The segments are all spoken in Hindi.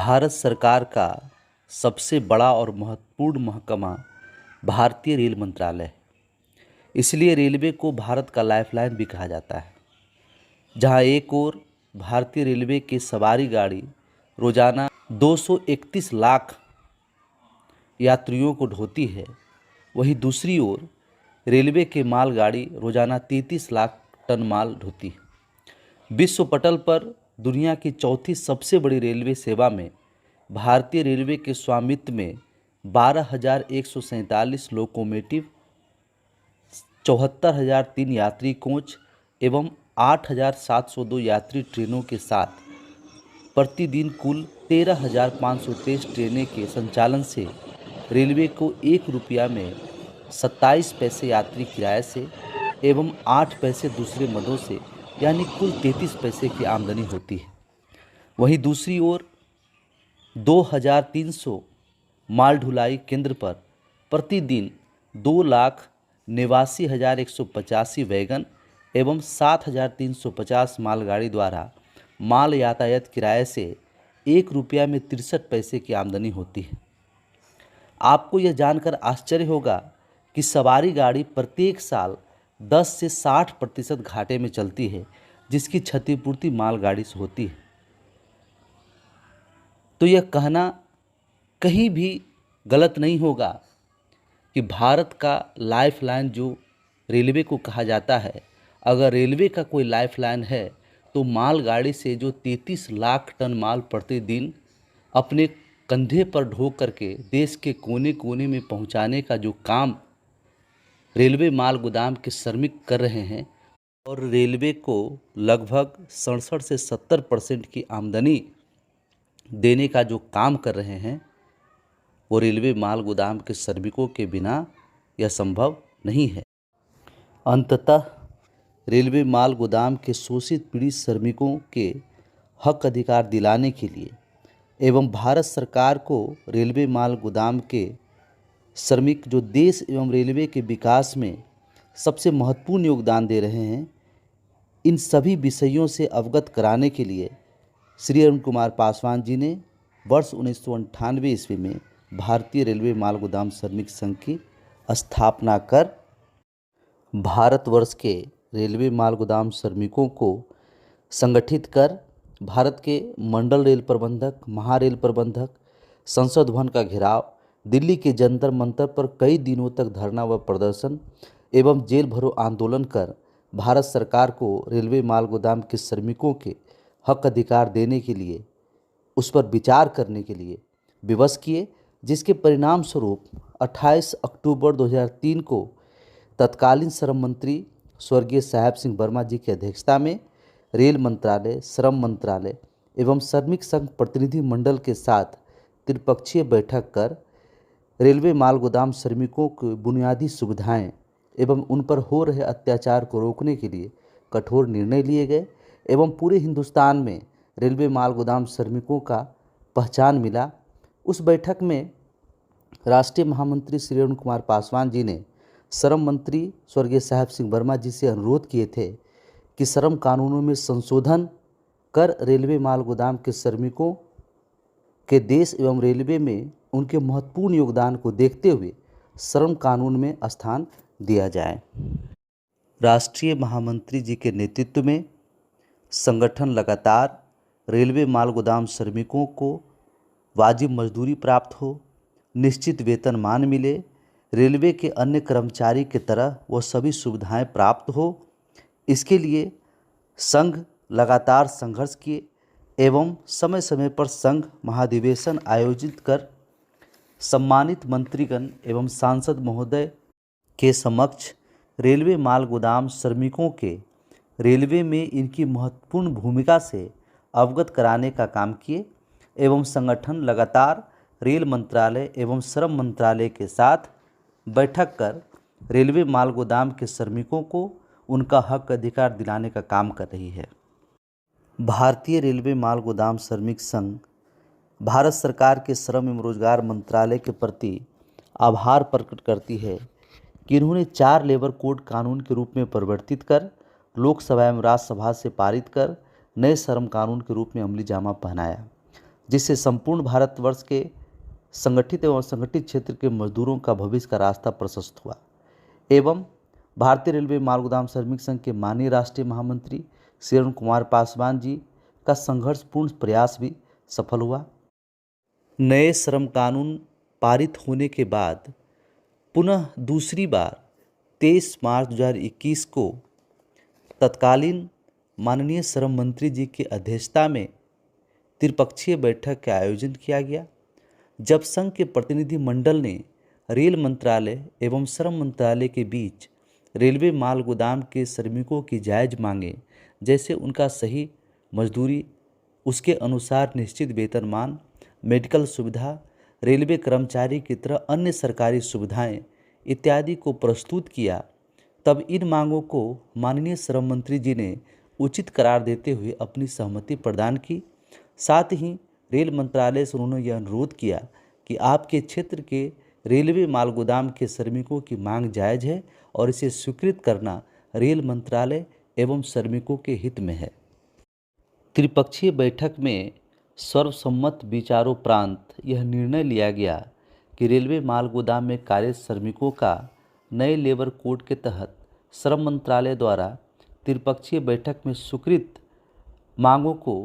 भारत सरकार का सबसे बड़ा और महत्वपूर्ण महकमा भारतीय रेल मंत्रालय है। इसलिए रेलवे को भारत का लाइफलाइन भी कहा जाता है। जहां एक ओर भारतीय रेलवे की सवारी गाड़ी रोजाना 231 लाख यात्रियों को ढोती है, वहीं दूसरी ओर रेलवे की मालगाड़ी रोजाना 33 लाख टन माल ढोती है। विश्व पटल पर दुनिया की चौथी सबसे बड़ी रेलवे सेवा में भारतीय रेलवे के स्वामित्व में 12,147 लोकोमोटिव, 74,003 यात्री कोच एवं 8,702 यात्री ट्रेनों के साथ प्रतिदिन कुल 13,523 ट्रेनें के संचालन से रेलवे को ₹1 में 27 पैसे यात्री किराए से एवं 8 पैसे दूसरे मदों से यानी कुल 33 पैसे की आमदनी होती है। वहीं दूसरी ओर 2,300 माल ढुलाई केंद्र पर प्रतिदिन 2,89,185 वैगन एवं 7,350 मालगाड़ी द्वारा माल यातायात किराए से ₹1 में 63 पैसे की आमदनी होती है। आपको यह जानकर आश्चर्य होगा कि सवारी गाड़ी प्रत्येक साल 10 से 60% घाटे में चलती है, जिसकी क्षतिपूर्ति मालगाड़ी से होती है। तो यह कहना कहीं भी गलत नहीं होगा कि भारत का लाइफलाइन जो रेलवे को कहा जाता है, अगर रेलवे का कोई लाइफलाइन है तो मालगाड़ी से जो 33 लाख टन माल प्रतिदिन अपने कंधे पर ढो करके देश के कोने कोने में पहुंचाने का जो काम रेलवे माल गोदाम के श्रमिक कर रहे हैं और रेलवे को लगभग 67 से 70% की आमदनी देने का जो काम कर रहे हैं, वो रेलवे माल गोदाम के श्रमिकों के बिना यह संभव नहीं है। अंततः रेलवे माल गोदाम के शोषित पीड़ित श्रमिकों के हक अधिकार दिलाने के लिए एवं भारत सरकार को रेलवे माल गोदाम के श्रमिक जो देश एवं रेलवे के विकास में सबसे महत्वपूर्ण योगदान दे रहे हैं, इन सभी विषयों से अवगत कराने के लिए श्री अरुण कुमार पासवान जी ने वर्ष 1998 ईस्वी में भारतीय रेलवे माल गोदाम श्रमिक संघ की स्थापना कर भारतवर्ष के रेलवे माल गोदाम श्रमिकों को संगठित कर भारत के मंडल रेल प्रबंधक, महारेल प्रबंधक, संसद भवन का घेराव, दिल्ली के जंतर मंतर पर कई दिनों तक धरना व प्रदर्शन एवं जेल भरो आंदोलन कर भारत सरकार को रेलवे माल गोदाम के श्रमिकों के हक अधिकार देने के लिए, उस पर विचार करने के लिए विवश किए, जिसके परिणाम स्वरूप 28 अक्टूबर 2003 को तत्कालीन श्रम मंत्री स्वर्गीय साहेब सिंह वर्मा जी की अध्यक्षता में रेल मंत्रालय, श्रम मंत्रालय एवं श्रमिक संघ प्रतिनिधि मंडल के साथ त्रिपक्षीय बैठक कर रेलवे माल गोदाम श्रमिकों को बुनियादी सुविधाएं एवं उन पर हो रहे अत्याचार को रोकने के लिए कठोर निर्णय लिए गए एवं पूरे हिंदुस्तान में रेलवे माल गोदाम श्रमिकों का पहचान मिला। उस बैठक में राष्ट्रीय महामंत्री श्री अरुण कुमार पासवान जी ने श्रम मंत्री स्वर्गीय साहेब सिंह वर्मा जी से अनुरोध किए थे कि श्रम कानूनों में संशोधन कर रेलवे माल गोदाम के श्रमिकों के देश एवं रेलवे में उनके महत्वपूर्ण योगदान को देखते हुए श्रम कानून में स्थान दिया जाए। राष्ट्रीय महामंत्री जी के नेतृत्व में संगठन लगातार रेलवे माल गोदाम श्रमिकों को वाजिब मजदूरी प्राप्त हो, निश्चित वेतनमान मिले, रेलवे के अन्य कर्मचारी की तरह वो सभी सुविधाएं प्राप्त हो, इसके लिए संघ लगातार संघर्ष किए एवं समय समय पर संघ महाधिवेशन आयोजित कर सम्मानित मंत्रीगण एवं सांसद महोदय के समक्ष रेलवे माल गोदाम श्रमिकों के रेलवे में इनकी महत्वपूर्ण भूमिका से अवगत कराने का काम किए एवं संगठन लगातार रेल मंत्रालय एवं श्रम मंत्रालय के साथ बैठक कर रेलवे माल गोदाम के श्रमिकों को उनका हक अधिकार दिलाने का काम कर रही है। भारतीय रेलवे माल गोदाम श्रमिक संघ भारत सरकार के श्रम एवं रोजगार मंत्रालय के प्रति आभार प्रकट करती है कि इन्होंने 4 लेबर कोड कानून के रूप में परिवर्तित कर लोकसभा एवं राज्यसभा से पारित कर नए श्रम कानून के रूप में अमली जामा पहनाया, जिससे संपूर्ण भारतवर्ष के संगठित एवं असंगठित क्षेत्र के मजदूरों का भविष्य का रास्ता प्रशस्त हुआ। एवं भारतीय रेलवे माल गोदाम श्रमिक संघ के माननीय राष्ट्रीय महामंत्री श्री अरुण कुमार पासवान जी का संघर्षपूर्ण प्रयास भी सफल हुआ। नए श्रम कानून पारित होने के बाद पुनः दूसरी बार 23 मार्च 2021 को तत्कालीन माननीय श्रम मंत्री जी की अध्यक्षता में त्रिपक्षीय बैठक का आयोजन किया गया, जब संघ के प्रतिनिधि मंडल ने रेल मंत्रालय एवं श्रम मंत्रालय के बीच रेलवे माल गोदाम के श्रमिकों की जायज़ मांगें, जैसे उनका सही मजदूरी, उसके अनुसार निश्चित वेतनमान, मेडिकल सुविधा, रेलवे कर्मचारी की तरह अन्य सरकारी सुविधाएं इत्यादि को प्रस्तुत किया। तब इन मांगों को माननीय श्रम मंत्री जी ने उचित करार देते हुए अपनी सहमति प्रदान की। साथ ही रेल मंत्रालय से उन्होंने यह अनुरोध किया कि आपके क्षेत्र के रेलवे माल गोदाम के श्रमिकों की मांग जायज़ है और इसे स्वीकृत करना रेल मंत्रालय एवं श्रमिकों के हित में है। त्रिपक्षीय बैठक में सर्वसम्मत विचारोपरांत यह निर्णय लिया गया कि रेलवे माल गोदाम में कार्यरत श्रमिकों का नए लेबर कोड के तहत श्रम मंत्रालय द्वारा त्रिपक्षीय बैठक में स्वीकृत मांगों को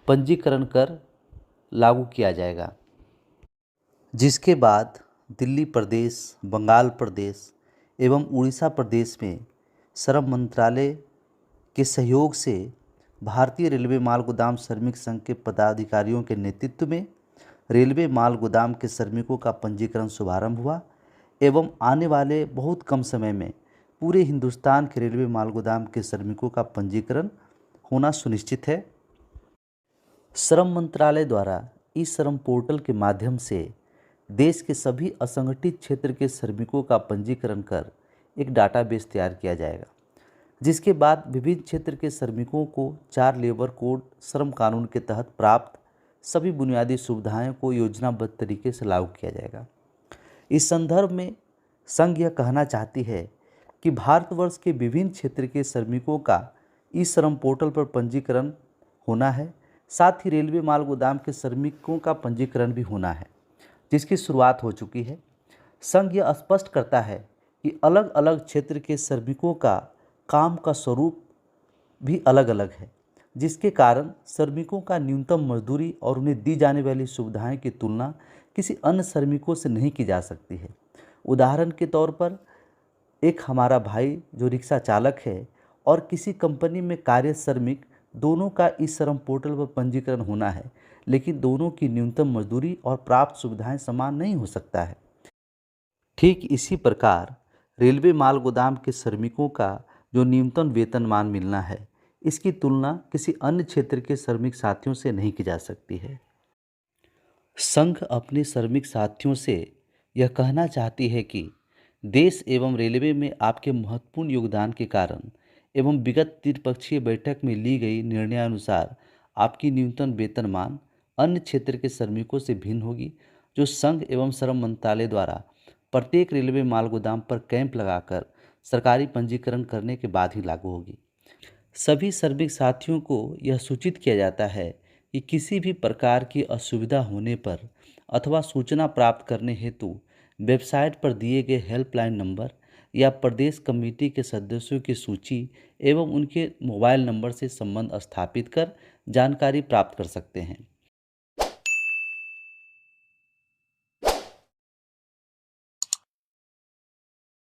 पंजीकरण कर लागू किया जाएगा, जिसके बाद दिल्ली प्रदेश, बंगाल प्रदेश एवं उड़ीसा प्रदेश में श्रम मंत्रालय के सहयोग से भारतीय रेलवे माल गोदाम श्रमिक संघ के पदाधिकारियों के नेतृत्व में रेलवे माल गोदाम के श्रमिकों का पंजीकरण शुभारंभ हुआ एवं आने वाले बहुत कम समय में पूरे हिंदुस्तान के रेलवे माल गोदाम के श्रमिकों का पंजीकरण होना सुनिश्चित है। श्रम मंत्रालय द्वारा ई श्रम पोर्टल के माध्यम से देश के सभी असंगठित क्षेत्र के श्रमिकों का पंजीकरण कर एक डाटाबेस तैयार किया जाएगा, जिसके बाद विभिन्न क्षेत्र के श्रमिकों को 4 लेबर कोड श्रम कानून के तहत प्राप्त सभी बुनियादी सुविधाएं को योजनाबद्ध तरीके से लागू किया जाएगा। इस संदर्भ में संघ यह कहना चाहती है कि भारतवर्ष के विभिन्न क्षेत्र के श्रमिकों का ई श्रम पोर्टल पर पंजीकरण होना है। साथ ही रेलवे माल गोदाम के श्रमिकों का पंजीकरण भी होना है, जिसकी शुरुआत हो चुकी है। संघ यह स्पष्ट करता है कि अलग अलग क्षेत्र के श्रमिकों का काम का स्वरूप भी अलग अलग है, जिसके कारण श्रमिकों का न्यूनतम मजदूरी और उन्हें दी जाने वाली सुविधाएं की तुलना किसी अन्य श्रमिकों से नहीं की जा सकती है। उदाहरण के तौर पर एक हमारा भाई जो रिक्शा चालक है और किसी कंपनी में कार्यरत श्रमिक, दोनों का इस श्रम पोर्टल पर पंजीकरण होना है, लेकिन दोनों की न्यूनतम मजदूरी और प्राप्त सुविधाएं समान नहीं हो सकता है। ठीक इसी प्रकार रेलवे माल गोदाम के श्रमिकों का जो न्यूनतम वेतनमान मिलना है, इसकी तुलना किसी अन्य क्षेत्र के श्रमिक साथियों से नहीं की जा सकती है। संघ अपने श्रमिक साथियों से यह कहना चाहती है कि देश एवं रेलवे में आपके महत्वपूर्ण योगदान के कारण एवं विगत त्रिपक्षीय बैठक में ली गई निर्णयानुसार आपकी न्यूनतम वेतनमान अन्य क्षेत्र के श्रमिकों से भिन्न होगी, जो संघ एवं श्रम मंत्रालय द्वारा प्रत्येक रेलवे माल गोदाम पर कैंप लगाकर सरकारी पंजीकरण करने के बाद ही लागू होगी। सभी श्रमिक साथियों को यह सूचित किया जाता है कि किसी भी प्रकार की असुविधा होने पर अथवा सूचना प्राप्त करने हेतु वेबसाइट पर दिए गए हेल्पलाइन नंबर या प्रदेश कमेटी के सदस्यों की सूची एवं उनके मोबाइल नंबर से संबंध स्थापित कर जानकारी प्राप्त कर सकते हैं।